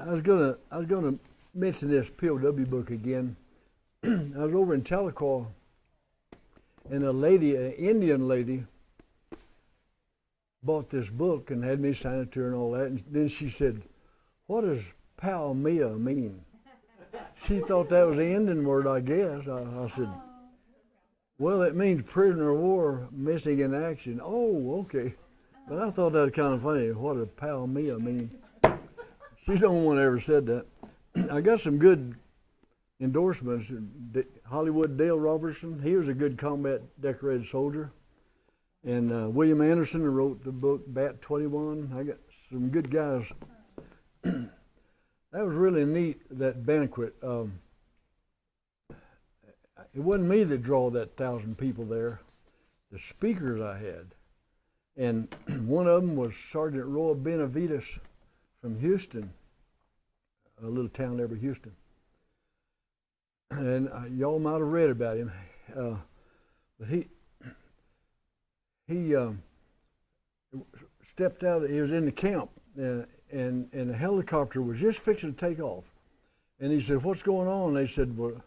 I was gonna mention this POW book again. I was over in Tahlequah, and a lady, an Indian lady, bought this book and had me sign it to her and all that. And then she said, "What does Palmia mean?" She thought that was the Indian word, I guess. I said, "Well, it means prisoner of war missing in action." Oh, okay. But I thought that was kind of funny. What does Palmia mean? She's the only one that ever said that. I got some good endorsements. Hollywood Dale Robertson, he was a good combat decorated soldier. And William Anderson, who wrote the book Bat 21. I got some good guys. That was really neat, that banquet. It wasn't me that drew that 1,000 people there. The speakers I had. And one of them was Sergeant Roy Benavides from Houston, a little town there by Houston. And y'all might have read about him. But he stepped out, he was in the camp, and the helicopter was just fixing to take off. And he said, "What's going on?" They said, "Well,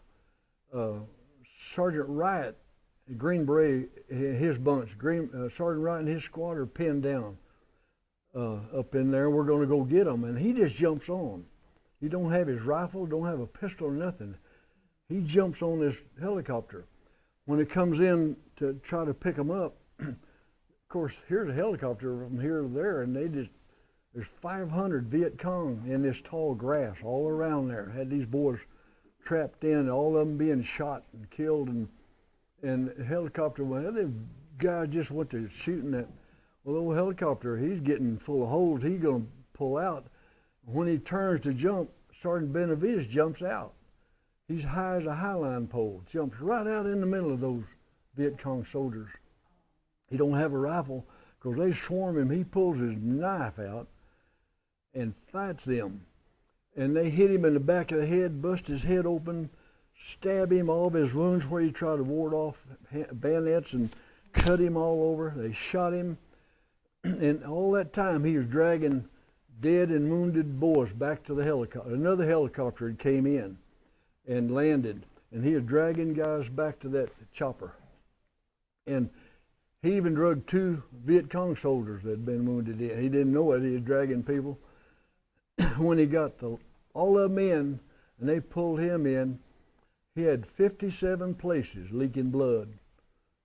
Sergeant Wright, Green Beret, his bunch, Sergeant Wright and his squad are pinned down up in there. We're going to go get them." And he just jumps on. He don't have his rifle, don't have a pistol or nothing. He jumps on this helicopter. When it comes in to try to pick him up, of course, here's a helicopter from here to there, and there's 500 Viet Cong in this tall grass all around there. Had these boys trapped in, all of them being shot and killed, and the helicopter went. The guy just went to shooting that. Well, the old helicopter, he's getting full of holes. He's going to pull out. When he turns to jump, Sergeant Benavides jumps out. He's high as a highline pole, jumps right out in the middle of those Viet Cong soldiers. He don't have a rifle because they swarm him. He pulls his knife out and fights them. And they hit him in the back of the head, bust his head open, stab him all of his wounds where he tried to ward off bayonets and cut him all over. They shot him. And all that time he was dragging dead and wounded boys back to the helicopter. Another helicopter had came in and landed, and he was dragging guys back to that chopper. And he even drugged 2 Viet Cong soldiers that had been wounded in. He didn't know it, he was dragging people. When he got all of them in, and they pulled him in, he had 57 places leaking blood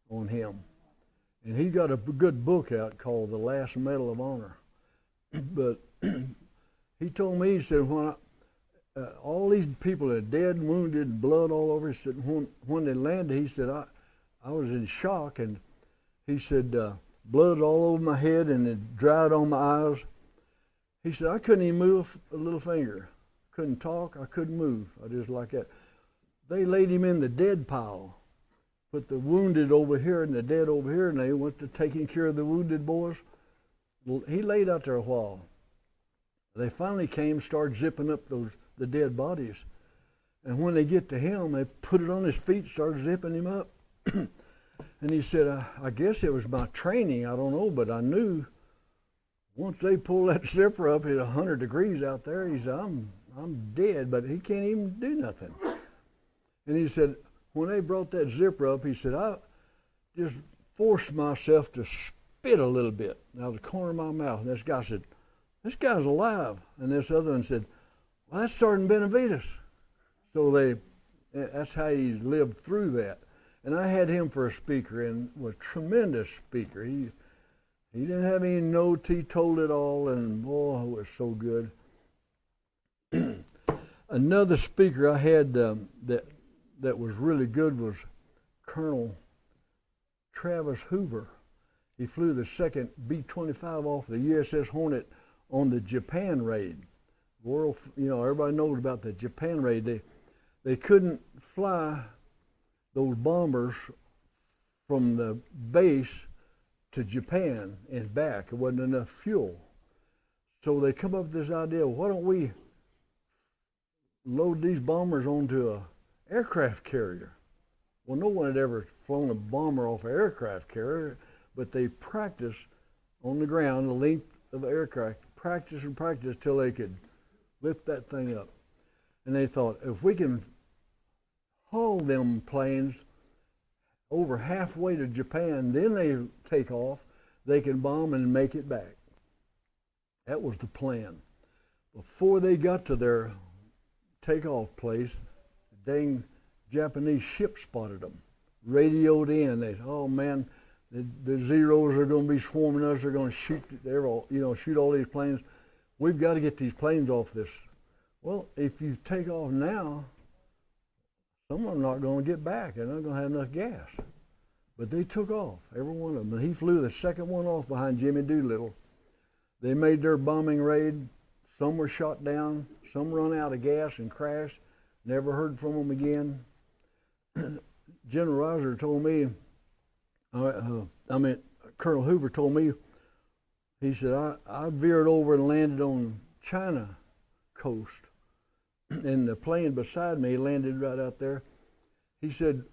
on him. And he got a good book out called The Last Medal of Honor. But he told me, he said, when all these people are dead, wounded, blood all over, he said, when they landed, he said, I was in shock, and he said, blood all over my head and it dried on my eyes. He said, I couldn't even move a little finger. Couldn't talk, I couldn't move. I just like that. They laid him in the dead pile, put the wounded over here and the dead over here, and they went to taking care of the wounded boys. Well, he laid out there a while. They finally came, started zipping up the dead bodies. And when they get to him, they put it on his feet, started zipping him up. And he said, I guess it was my training, I don't know, but I knew once they pulled that zipper up at 100 degrees out there, he said, I'm dead, but he can't even do nothing. And he said, when they brought that zipper up, he said, I just forced myself to spit a little bit out of the corner of my mouth. And this guy said, this guy's alive. And this other one said, well, that's Sergeant Benavides. So that's how he lived through that. And I had him for a speaker, and was a tremendous speaker. He didn't have any notes, he told it all, and boy, it was so good. Another speaker I had that was really good was Colonel Travis Hoover. He flew the second B-25 off the USS Hornet on the Japan raid. Everybody knows about the Japan raid. They couldn't fly those bombers from the base to Japan and back. There wasn't enough fuel. So they come up with this idea, why don't we load these bombers onto an aircraft carrier? Well, no one had ever flown a bomber off an aircraft carrier, but they practiced on the ground, the length of the aircraft, practice till they could lift that thing up. And they thought, if we can haul them planes over halfway to Japan, then they take off, they can bomb and make it back. That was the plan. Before they got to their takeoff place, the dang Japanese ship spotted them, radioed in. They said, "Oh man, the Zeros are going to be swarming us. They're going to shoot, shoot all these planes. We've got to get these planes off this." Well, if you take off now, some of them are not going to get back. They're not going to have enough gas. But they took off, every one of them. And he flew the second one off behind Jimmy Doolittle. They made their bombing raid. Some were shot down. Some run out of gas and crashed. Never heard from them again. General Reiser told me, Colonel Hoover told me, he said, I veered over and landed on China coast. And the plane beside me landed right out there. He said,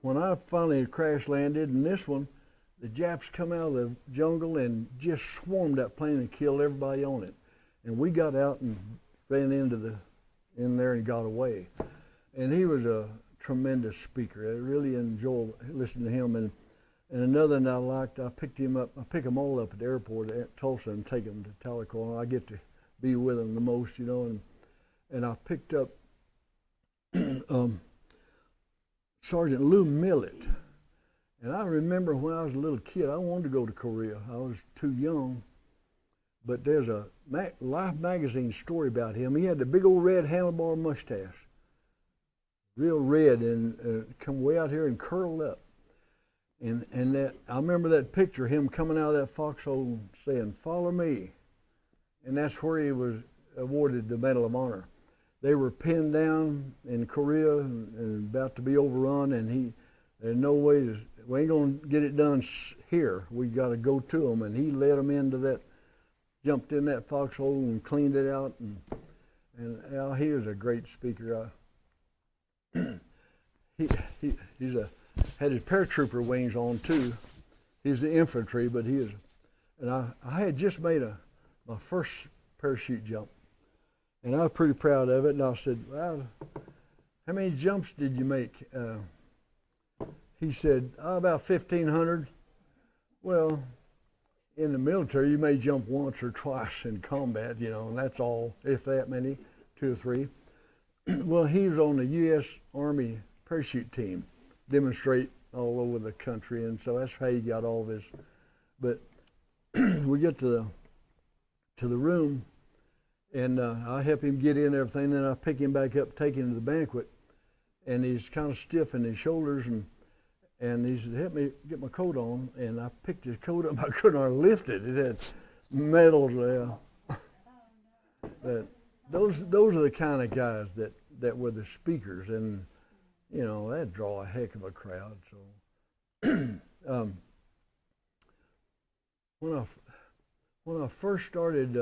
when I finally crash landed in this one, the Japs come out of the jungle and just swarmed that plane and killed everybody on it. And we got out and ran in there and got away. And he was a tremendous speaker. I really enjoyed listening to him. And another that I liked, I pick them all up at the airport at Tulsa and take them to Tahlequah. I get to be with them the most, and I picked up Sergeant Lou Millett. And I remember when I was a little kid, I wanted to go to Korea. I was too young. But there's a Life magazine story about him. He had the big old red handlebar mustache, real red, and come way out here and curled up. And that I remember that picture, him coming out of that foxhole saying, "Follow me." And that's where he was awarded the Medal of Honor. They were pinned down in Korea and about to be overrun, and there's no way, we ain't gonna get it done here. We gotta go to them, and he led them into that, jumped in that foxhole and cleaned it out, and he was a great speaker. He's had his paratrooper wings on too. He's the infantry, but I had just made my first parachute jump. And I was pretty proud of it, and I said, "Well, how many jumps did you make?" He said, "About 1,500. Well, in the military, you may jump once or twice in combat, and that's all, if that many, 2 or 3. Well, he was on the U.S. Army parachute team, demonstrate all over the country, and so that's how he got all this. But we get to the room, and I help him get in and everything, then I pick him back up, take him to the banquet, and he's kind of stiff in his shoulders, and he said, "Help me get my coat on," and I picked his coat up. I couldn't hardly lift it. It had medals there. But those are the kind of guys that were the speakers, and that draw a heck of a crowd. So when I first started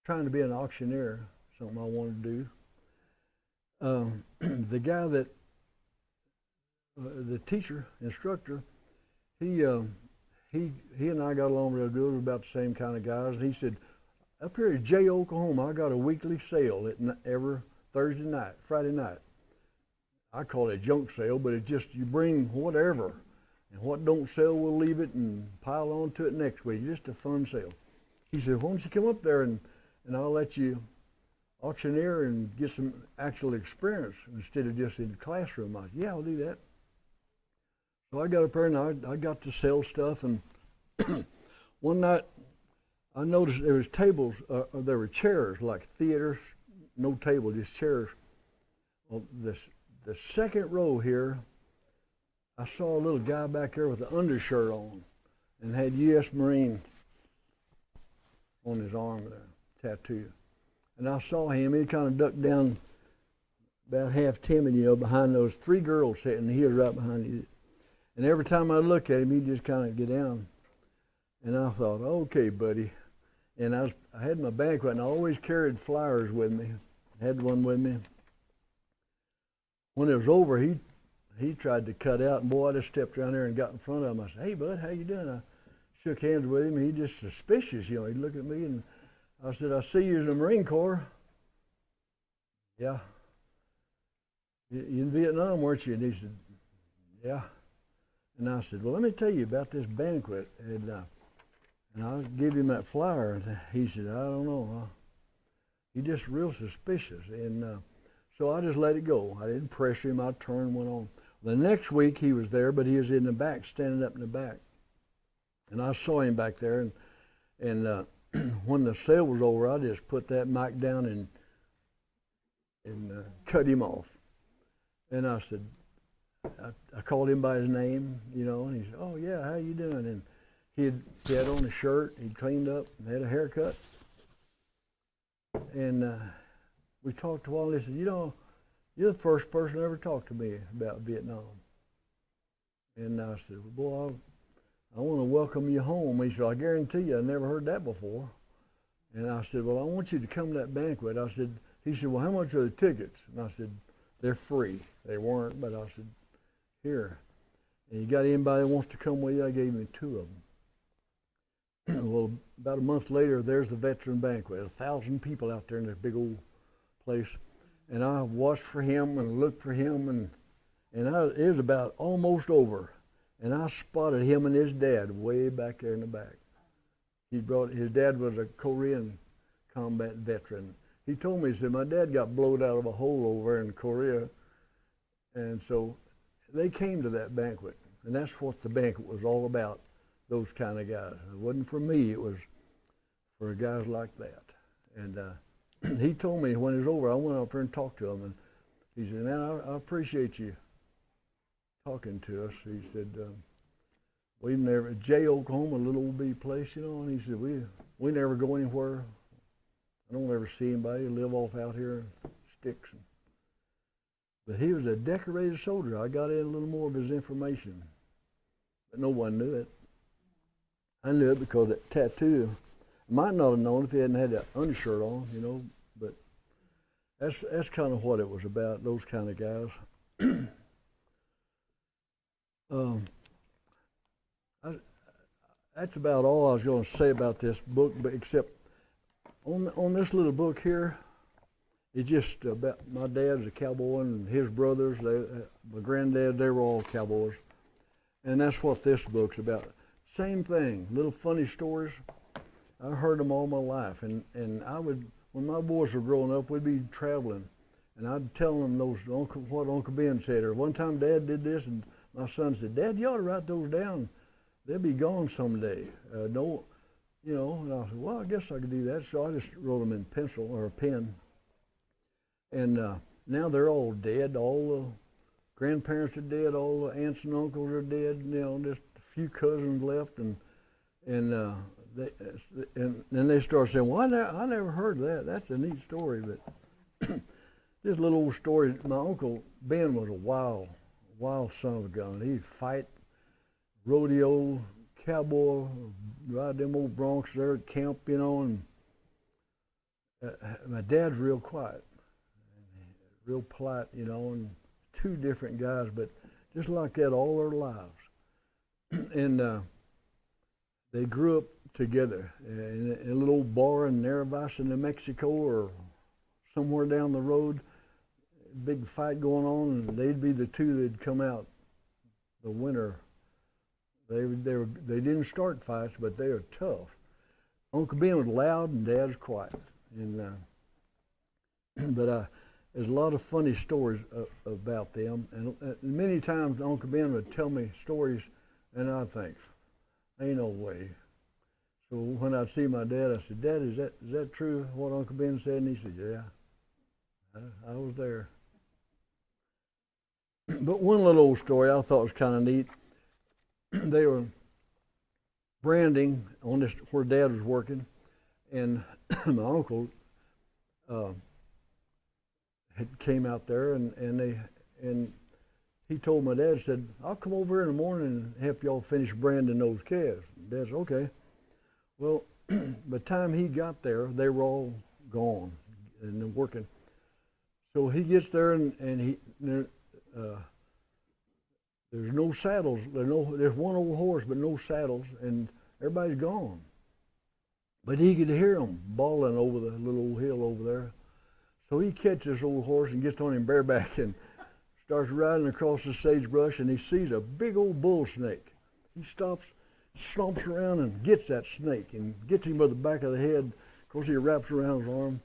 trying to be an auctioneer, something I wanted to do, the guy that the teacher, instructor, he and I got along real good. We're about the same kind of guys. And he said, "Up here at Jay, Oklahoma, I got a weekly sale every Friday night. I call it a junk sale, but it's just you bring whatever, and what don't sell, we'll leave it and pile on to it next week. Just a fun sale." He said, "Why don't you come up there and I'll let you auctioneer and get some actual experience instead of just in the classroom." I said, "Yeah, I'll do that." So I got up there and I got to sell stuff, and one night I noticed there was tables, there were chairs like theaters, no table, just chairs. Well, the second row here, I saw a little guy back there with an undershirt on and had U.S. Marine on his arm there, tattoo. And I saw him, he kind of ducked down about half timid, behind those 3 girls sitting, he was right behind you. And every time I look at him, he'd just kind of get down. And I thought, "Okay, buddy." And I had my banquet, and I always carried flyers with me. Had one with me. When it was over, he tried to cut out, and boy, I just stepped around there and got in front of him. I said, "Hey, bud, how you doing?" I shook hands with him. He just suspicious, he'd look at me, and I said, I see you in the Marine Corps. Yeah. You in Vietnam, weren't you? And he said, yeah. And I said, well, let me tell you about this banquet. And I'll give him that flyer. And he said, I don't know. He's just real suspicious. And so I just let it go. I didn't pressure him. I turned and went on. The next week he was there, but he was in the back, standing up in the back. And I saw him back there. And when the sale was over, I just put that mic down and cut him off. And I said, I called him by his name, you know, and he said, oh, yeah, how you doing? And he had on a shirt, he'd cleaned up, had a haircut. And we talked a while, and he said, you know, you're the first person ever talked to me about Vietnam. And I said, well, boy, I want to welcome you home. He said, I guarantee you, I never heard that before. And I said, well, I want you to come to that banquet. He said, well, how much are the tickets? And I said, they're free. They weren't, but I said, here. And you got anybody that wants to come with you? I gave him 2 of them. Well, about a month later, there's the veteran banquet. 1,000 people out there in this big old place. And I watched for him and looked for him, and it was about almost over. And I spotted him and his dad way back there in the back. His dad was a Korean combat veteran. He told me, he said, my dad got blown out of a hole over in Korea. And so they came to that banquet. And that's what the banquet was all about, those kind of guys. It wasn't for me, it was for guys like that. And he told me when it was over, I went up there and talked to him. And he said, man, I appreciate you talking to us. He said, Jay, Oklahoma, a little old bitty place, you know, and he said, we never go anywhere. I don't ever see anybody live off out here in sticks. But he was a decorated soldier. I got in a little more of his information, but no one knew it. I knew it because that tattoo. I might not have known if he hadn't had that undershirt on, you know, but that's kind of what it was about, those kind of guys. That's about all I was going to say about this book, but except on this little book here, it's just about my dad's a cowboy and his brothers, my granddad, they were all cowboys. And that's what this book's about. Same thing, little funny stories. I heard them all my life. And I would, when my boys were growing up, we'd be traveling. And I'd tell them what Uncle Ben said. Or one time Dad did this, and my son said, Dad, you ought to write those down. They'll be gone someday. You know, and I said, well, I guess I could do that. So I just wrote them in pencil or a pen. And now they're all dead. All the grandparents are dead. All the aunts and uncles are dead. You know, just a few cousins left. And then they start saying, well, I never heard that. That's a neat story. But this little old story, my Uncle Ben was a wild son of a gun. He'd fight, rodeo, cowboy, ride them old broncs there at camp, you know, and my dad's real quiet, real polite, you know, and 2 different guys, but just like that all their lives. And they grew up together in a little old bar in Narrabasha, New Mexico, or somewhere down the road. Big fight going on, and they'd be the 2 that'd come out the winner. They didn't start fights, but they were tough. Uncle Ben was loud and Dad was quiet. And but there's a lot of funny stories about them. And many times Uncle Ben would tell me stories, and I'd think, ain't no way. So when I'd see my dad, I said, Dad, is that true, what Uncle Ben said? And he said, yeah, I was there. But one little old story I thought was kind of neat. They were branding on this where Dad was working, and my uncle came out there, and he told my dad, said, I'll come over in the morning and help y'all finish branding those calves. Dad said, okay. Well, by the time he got there, they were all gone and working. So he gets there, and there's no saddles. There's one old horse, but no saddles, and everybody's gone. But he could hear them bawling over the little old hill over there. So he catches this old horse and gets on him bareback and starts riding across the sagebrush, and he sees a big old bull snake. He stops, stomps around and gets that snake and gets him by the back of the head. Of course, he wraps around his arm.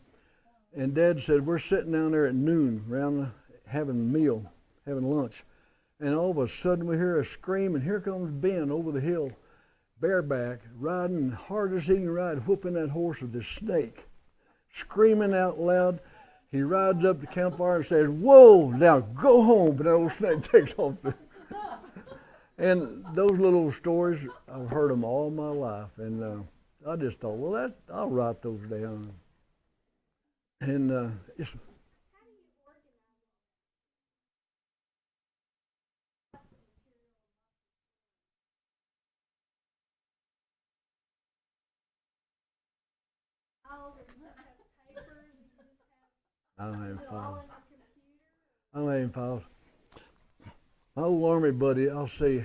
And Dad said, we're sitting down there at noon around having a meal, having lunch. And all of a sudden we hear a scream, and here comes Ben over the hill, bareback, riding hard as he can ride, whooping that horse with this snake, screaming out loud. He rides up the campfire and says, whoa, now go home. But that old snake takes off. And those little stories, I've heard them all my life. And I just thought, well, I'll write those down. And it's... I don't have files. I don't have any files. My old Army buddy, I'll say,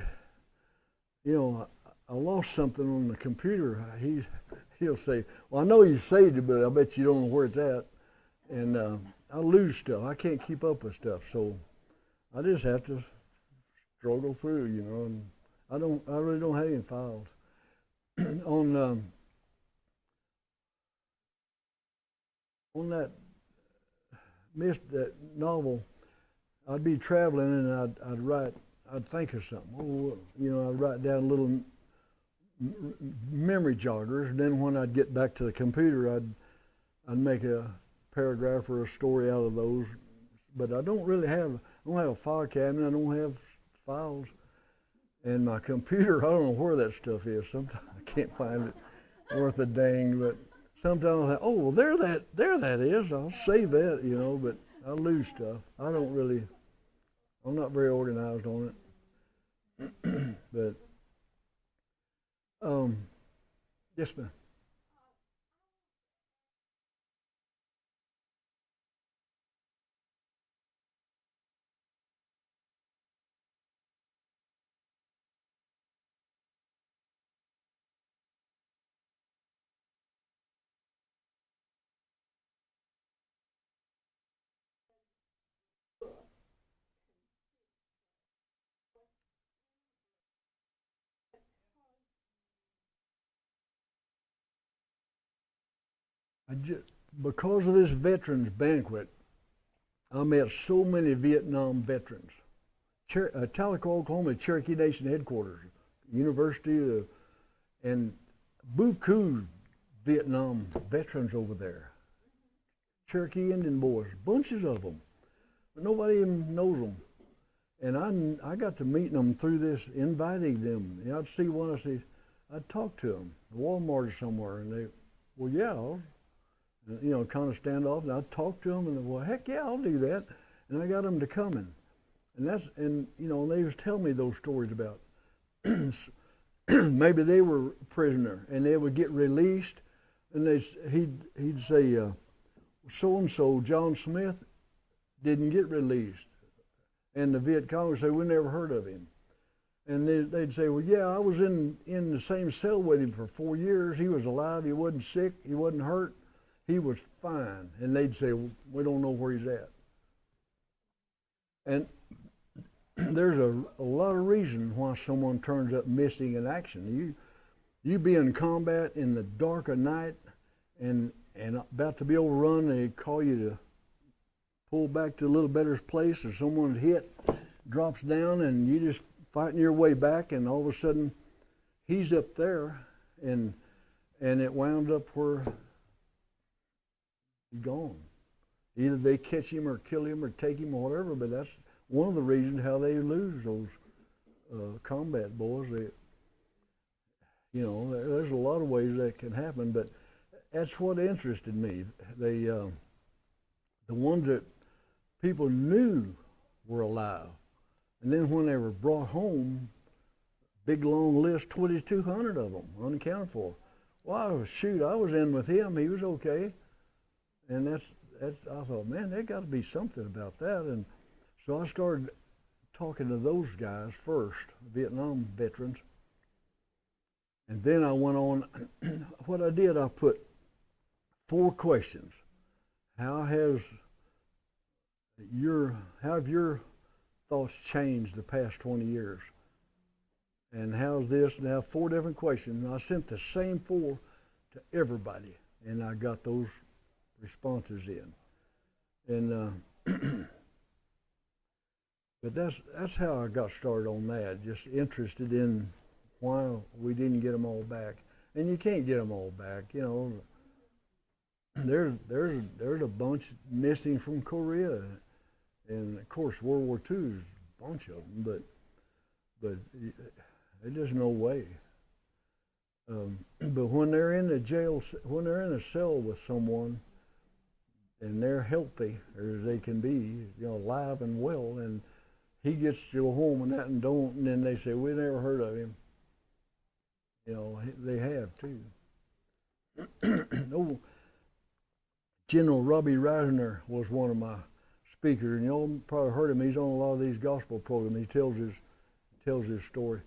you know, I lost something on the computer. He'll say, well, I know you saved it, but I bet you don't know where it's at. And I lose stuff. I can't keep up with stuff, so I just have to struggle through, you know. And I really don't have any files. On that novel, I'd be traveling and I'd think of something. Oh, you know, I'd write down little memory joggers, and then when I'd get back to the computer, I'd make a paragraph or a story out of those. But I don't have a file cabinet. I don't have files. And my computer, I don't know where that stuff is. Sometimes I can't find it worth a dang, but sometimes I think, oh, well, there that is. I'll save that, you know, but I lose stuff. I'm not very organized on it. But, yes, ma'am. Because of this veterans banquet, I met so many Vietnam veterans. Tahlequah, Oklahoma, Cherokee Nation headquarters, University, and buku Vietnam veterans over there. Cherokee Indian boys, bunches of them, but nobody even knows them. And I got to meeting them through this, inviting them. And I'd see one, I'd talk to them, Walmart or somewhere, and they, well, yeah, you know, kind of stand off, and I'd talk to them, and well, heck yeah, I'll do that. And I got them to come in. And you know, they was telling me those stories about maybe they were a prisoner, and they would get released, and he'd say, so-and-so, John Smith, didn't get released. And the Viet Cong would say, we never heard of him. And they'd say, well, yeah, I was in the same cell with him for 4 years. He was alive, he wasn't sick, he wasn't hurt, he was fine. And they'd say, well, we don't know where he's at. And there's a lot of reasons why someone turns up missing in action. You be in combat in the dark of night and about to be overrun, they call you to pull back to a little better place, or someone hit, drops down, and you just fighting your way back, and all of a sudden he's up there, and it wound up where he's gone. Either they catch him or kill him or take him or whatever, but that's one of the reasons how they lose those combat boys. You know, there's a lot of ways that can happen, but that's what interested me. The ones that people knew were alive, and then when they were brought home, big long list, 2,200 of them, unaccounted for. Well, shoot, I was in with him, he was okay. And that's I thought, man, there got to be something about that. And so I started talking to those guys first, Vietnam veterans. And then I went on, what I did, I put 4 questions. How have your thoughts changed the past 20 years? And how's this? And I have 4 different questions. And I sent the same 4 to everybody, and I got those responses in. And but that's how I got started on that. Just interested in why we didn't get them all back, and you can't get them all back. You know, there's a bunch missing from Korea, and of course World War II is a bunch of them, but there's just no way. But when they're in the jail, when they're in a cell with someone, and they're healthy as they can be, you know, alive and well, and he gets to go home and that and don't, and then they say, we never heard of him. You know, they have too. Oh, General Robbie Reisner was one of my speakers, and you all probably heard him. He's on a lot of these gospel programs. He tells his story.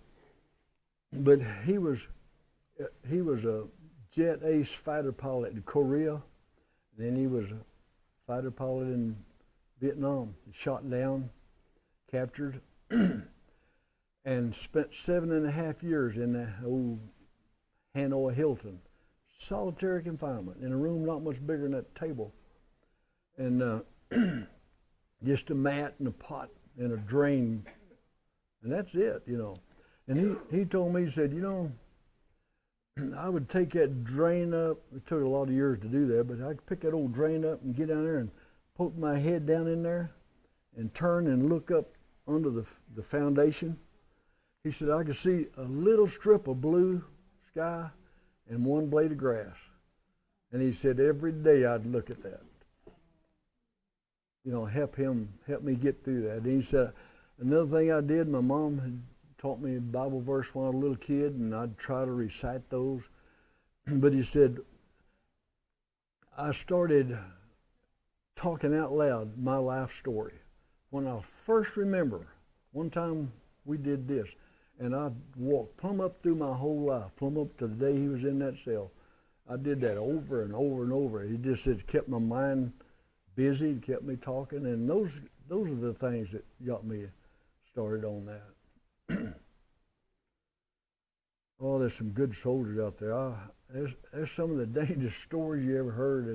But he was a jet ace fighter pilot in Korea, and then he was a fighter pilot in Vietnam. He shot down, captured, and spent 7.5 years in the old Hanoi Hilton, solitary confinement in a room not much bigger than that table, and just a mat and a pot and a drain, and that's it, you know. And he told me, he said, you know, I would take that drain up. It took a lot of years to do that, but I could pick that old drain up and get down there and poke my head down in there and turn and look up under the foundation. He said, I could see a little strip of blue sky and one blade of grass. And he said, every day I'd look at that. You know, help me get through that. And he said, another thing I did, my mom had taught me a Bible verse when I was a little kid, and I'd try to recite those. But he said, I started talking out loud my life story. When I first remember, one time we did this, and I walked plumb up through my whole life, plumb up to the day he was in that cell. I did that over and over and over. He just said, kept my mind busy, kept me talking, and those are the things that got me started on that. Oh, there's some good soldiers out there. There's some of the dangerous stories you ever heard,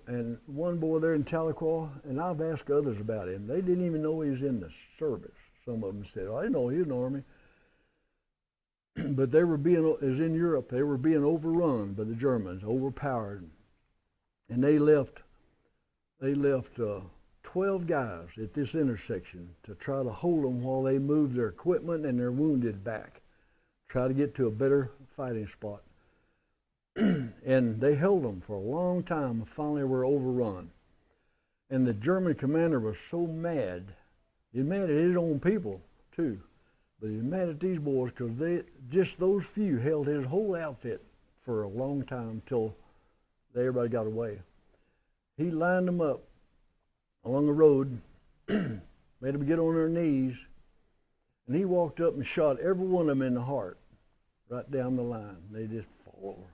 and one boy there in Tahlequah, and I've asked others about him. They didn't even know he was in the service. Some of them said, "Oh, I didn't know he was in the Army." But they were as in Europe, they were being overrun by the Germans, overpowered, and they left 12 guys at this intersection to try to hold them while they moved their equipment and their wounded back, try to get to a better fighting spot. And they held them for a long time and finally were overrun. And the German commander was so mad. He was mad at his own people too, but he was mad at these boys because those few held his whole outfit for a long time until everybody got away. He lined them up along the road, made them get on their knees, and he walked up and shot every one of them in the heart, right down the line. They just fall over.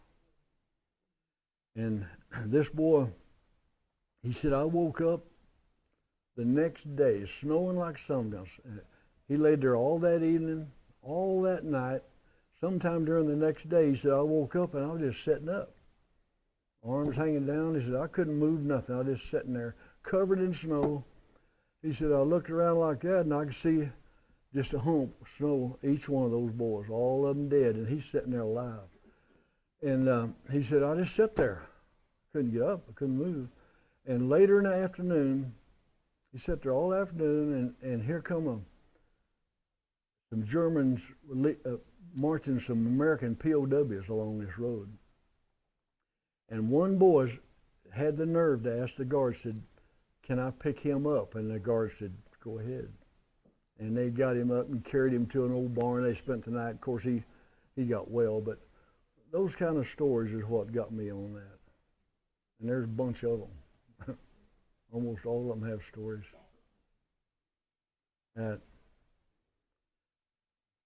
And this boy, he said, I woke up the next day, snowing like something. He laid there all that evening, all that night. Sometime during the next day, he said, I woke up and I was just sitting up. Arms hanging down. He said, I couldn't move nothing. I was just sitting there, covered in snow. He said, I looked around like that and I could see just a hump of snow, each one of those boys, all of them dead, and he's sitting there alive. And he said, I just sat there. Couldn't get up, I couldn't move. And later in the afternoon, he sat there all afternoon, and here come some Germans marching some American POWs along this road. And one boy had the nerve to ask the guard, said, can I pick him up? And the guard said, go ahead. And they got him up and carried him to an old barn. They spent the night. Of course, he got well, but those kind of stories is what got me on that. And there's a bunch of them. Almost all of them have stories. That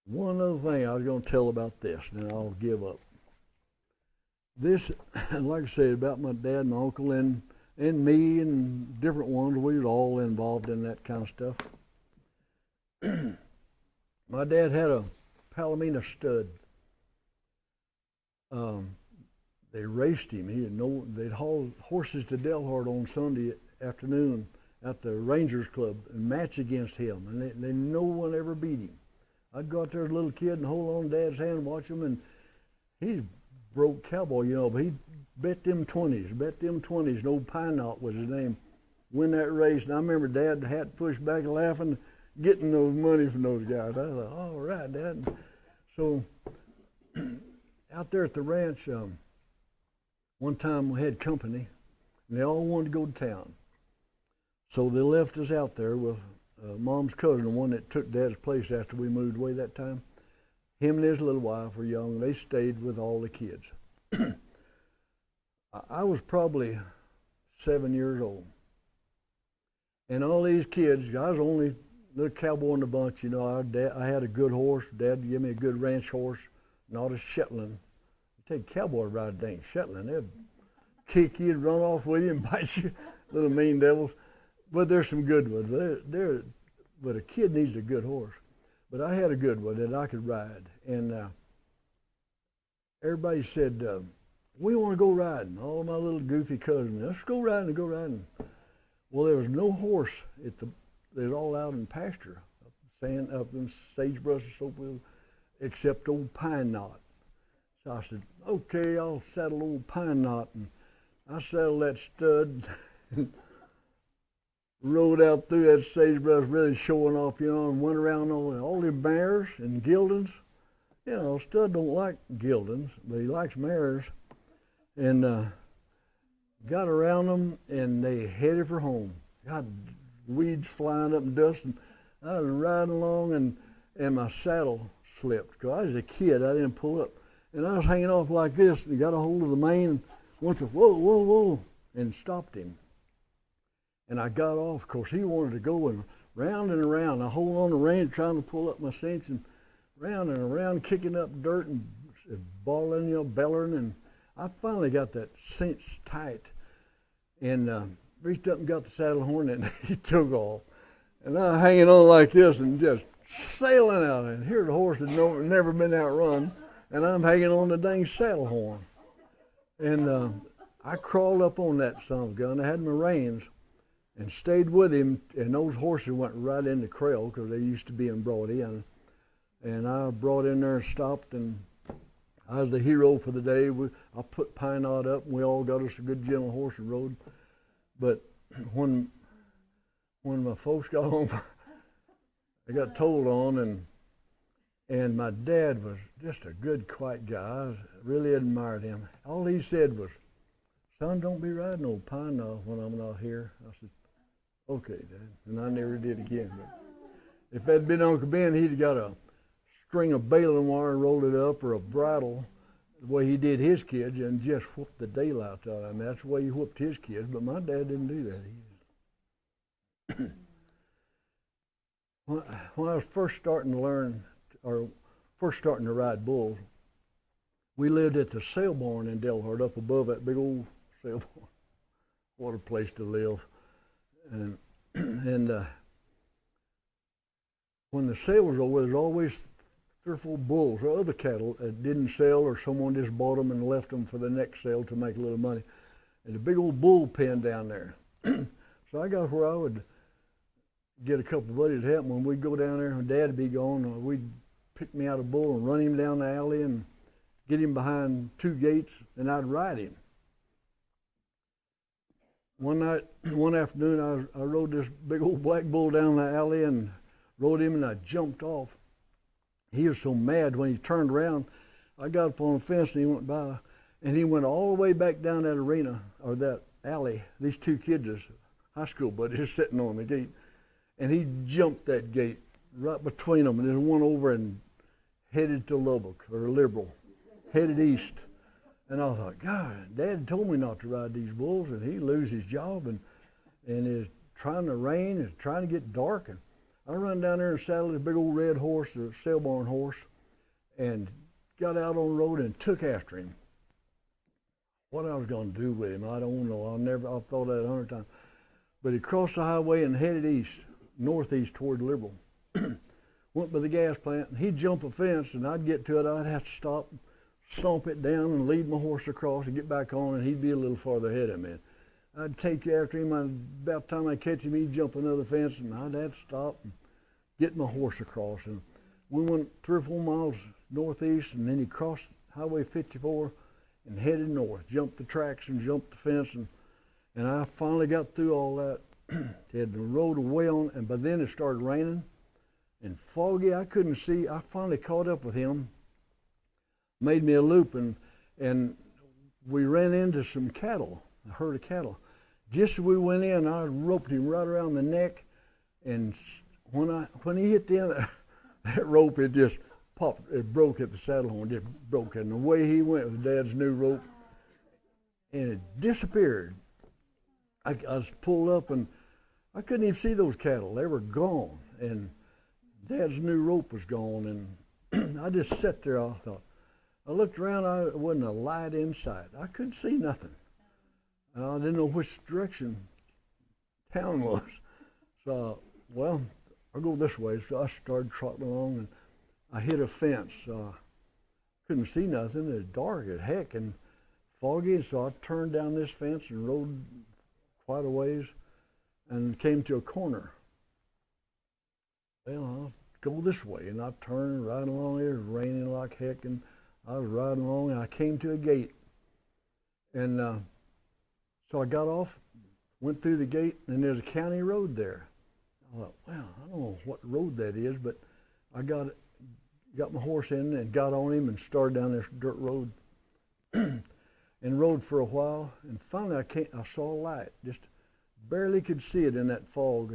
One other thing I was going to tell about this, and then I'll give up. This, like I said, about my dad, my uncle, and me, and different ones. We was all involved in that kind of stuff. My dad had a Palomino stud. They raced him. They'd haul horses to Delhart on Sunday afternoon at the Rangers Club and match against him, and no one ever beat him. I'd go out there as a little kid and hold on to Dad's hand and watch him, and he's broke cowboy, but he bet them 20s, and old Pine Knot was his name, win that race. And I remember Dad had pushed back and laughing, getting those money from those guys. I thought, all right, Dad. So out there at the ranch, one time we had company, and they all wanted to go to town. So they left us out there with Mom's cousin, the one that took Dad's place after we moved away that time. Him and his little wife were young. They stayed with all the kids. I was probably 7 years old. And all these kids, I was the only little cowboy in the bunch. I had a good horse. Dad gave me a good ranch horse, not a Shetland. You take a cowboy to ride a dang Shetland, they'd kick you and run off with you and bite you, little mean devils. But there's some good ones. But a kid needs a good horse. But I had a good one that I could ride. And everybody said, we want to go riding. All of my little goofy cousins, let's go riding. Well, there was no horse. They was all out in pasture, up in sagebrush and so forth, except old Pine Knot. So I said, okay, I'll saddle old Pine Knot. And I saddled that stud and rode out through that sagebrush, really showing off, and went around all the mares and geldings. Stud don't like geldings, but he likes mares. And got around them, and they headed for home. Got weeds flying up and dust, and I was riding along, and my saddle slipped. Because I was a kid, I didn't pull up. And I was hanging off like this, and got a hold of the mane, and went to whoa, and stopped him. And I got off. Of course, he wanted to go and around. I hold on the rein, trying to pull up my cinch, and around, kicking up dirt and bawling, bellowing. And I finally got that cinch tight, and reached up and got the saddle horn, and he took off. And I was hanging on like this and just sailing out. And here's a horse that never been outrun, and I'm hanging on the dang saddle horn. And I crawled up on that son of a gun. I had my reins, and stayed with him, and those horses went right in the trail because they used to be brought in. And I brought in there and stopped, and I was the hero for the day. I put Pine Knot up, and we all got us a good gentle horse and rode. But when my folks got home, they got told on, and my dad was just a good, quiet guy. I really admired him. All he said was, son, don't be riding old Pine Knot when I'm not here. I said, okay, Dad. And I never did again. But if that'd been Uncle Ben, he'd got a string of baling wire and rolled it up, or a bridle, the way he did his kids, and just whooped the daylights out of them. That's the way he whooped his kids, but my dad didn't do that. When I was first starting to ride bulls, we lived at the sale barn in Delhart, up above that big old sale barn. What a place to live. And when the sale was over, there's always 3 or 4 bulls or other cattle that didn't sell, or someone just bought them and left them for the next sale to make a little money. And a big old bull pen down there. So I got where I would get a couple of buddies to help me. When we'd go down there, and Dad'd be gone, we'd pick me out a bull and run him down the alley and get him behind 2 gates, and I'd ride him. One afternoon, I rode this big old black bull down the alley and rode him, and I jumped off. He was so mad when he turned around. I got up on the fence, and he went by, and he went all the way back down that arena, or that alley. These 2 kids, high school buddies, sitting on the gate, and he jumped that gate right between them, and then went over and headed to Lubbock, or Liberal, headed east. And I thought, God, Dad told me not to ride these bulls, and he'd lose his job, and it's trying to rain, it's trying to get dark. And I run down there and saddled a big old red horse, a sale barn horse, and got out on the road and took after him. What I was going to do with him, I don't know. I've thought that 100 times. But he crossed the highway and headed east, northeast toward Liberal. Went by the gas plant, and he'd jump a fence, and I'd get to it. I'd have to stop, stomp it down, and lead my horse across and get back on, and he'd be a little farther ahead of me. I'd take after him. About the time I catch him, he'd jump another fence, and I'd have to stop and get my horse across. And we went 3 or 4 miles northeast, and then he crossed Highway 54 and headed north, jumped the tracks and jumped the fence, and I finally got through all that. Had the road way on, and by then it started raining and foggy. I couldn't see. I finally caught up with him, made me a loop, and we ran into some cattle, a herd of cattle. Just as we went in, I roped him right around the neck, and when he hit the end of that rope, it just popped. It broke at the saddle horn, just broke. And the way he went with Dad's new rope, and it disappeared. I was pulled up, and I couldn't even see those cattle. They were gone, and Dad's new rope was gone. And I just sat there. I thought. I looked around. There wasn't a light in sight. I couldn't see nothing. And I didn't know which direction town was. So, well, I'll go this way. So I started trotting along, and I hit a fence. Couldn't see nothing. It was dark as heck and foggy. And so I turned down this fence and rode quite a ways and came to a corner. Well, I'll go this way. And I turned right along there. It was raining like heck. And I was riding along, and I came to a gate. And so I got off, went through the gate, and there's a county road there. I thought, well, I don't know what road that is, but I got my horse in and got on him and started down this dirt road and rode for a while. And finally I saw a light, just barely could see it in that fog.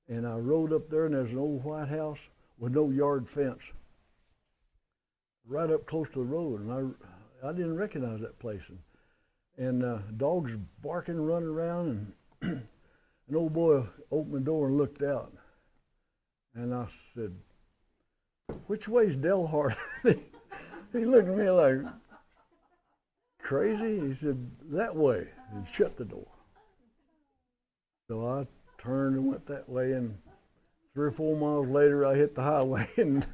And I rode up there, and there's an old white house with no yard fence right up close to the road. And I didn't recognize that place. And dogs barking, running around, and an old boy opened the door and looked out. And I said, "Which way's Delhart?" He looked at me like, crazy? He said, "That way," and shut the door. So I turned and went that way, and 3 or 4 miles later, I hit the highway and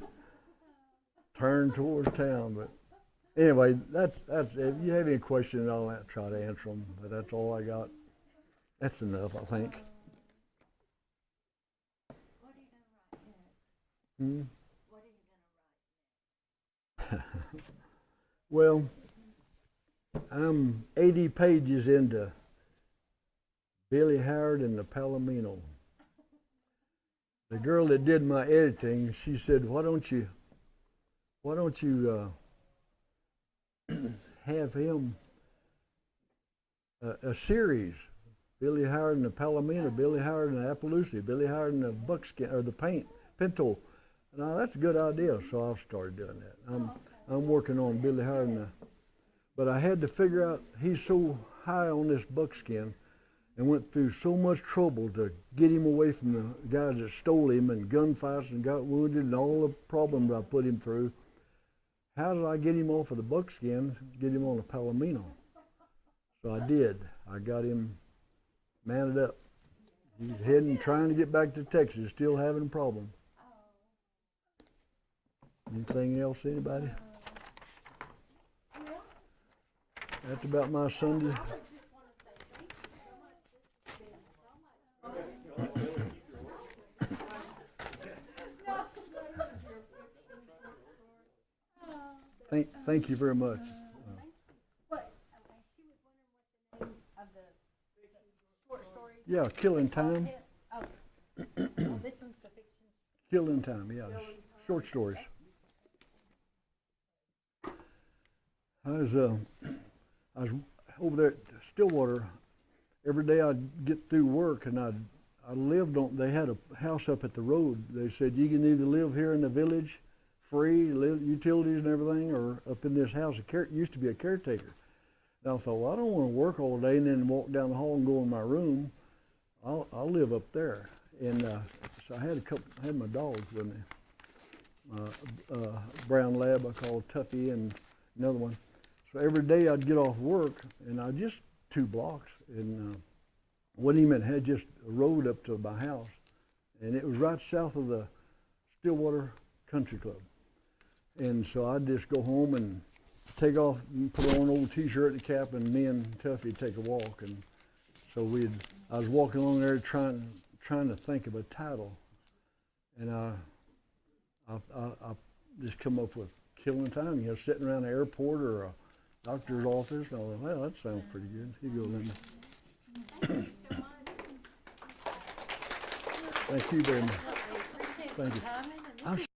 turned towards town. But anyway, that's if you have any questions, I'll try to answer them. But that's all I got. That's enough, I think. What are you going to write next? What are you going to write next? Well, I'm 80 pages into Billy Howard and the Palomino. The girl that did my editing, she said, why don't you have him a series, Billy Howard and the Palomino, Billy Howard and the Appaloosa, Billy Howard and the Buckskin, or the Pinto. Now that's a good idea, so I've started doing that. I'm working on Billy Howard but I had to figure out, he's so high on this buckskin and went through so much trouble to get him away from the guys that stole him and gunfights and got wounded and all the problems I put him through. How did I get him off of the buckskin, get him on a Palomino? So I did. I got him mounted up. He's heading, trying to get back to Texas, still having a problem. Anything else, anybody? That's about my Sunday. Thank you very much. She was wondering what the name of the short stories. Yeah, Killing Time. Oh, well, this one's the fiction. Killing Time, yeah, short stories. I was over there at Stillwater. Every day I'd get through work, and I lived on. They had a house up at the road. They said you can either live here in the village, free, utilities and everything, or up in this house. Used to be a caretaker. And I thought, well, I don't want to work all day and then walk down the hall and go in my room. I'll live up there. And so I had my dogs with me. Brown lab I called Tuffy, and another one. So every day I'd get off work, and I just 2 blocks, and wasn't even had just a road up to my house, and it was right south of the Stillwater Country Club. And so I'd just go home and take off and put on an old T-shirt and cap, and me and Tuffy take a walk. And so I was walking along there trying to think of a title, and I just come up with Killing Time, sitting around the airport or a doctor's office. And I thought, well, that sounds pretty good. He goes in. Thank you so much. Thank you very much. We appreciate Thank you you. coming. And I'm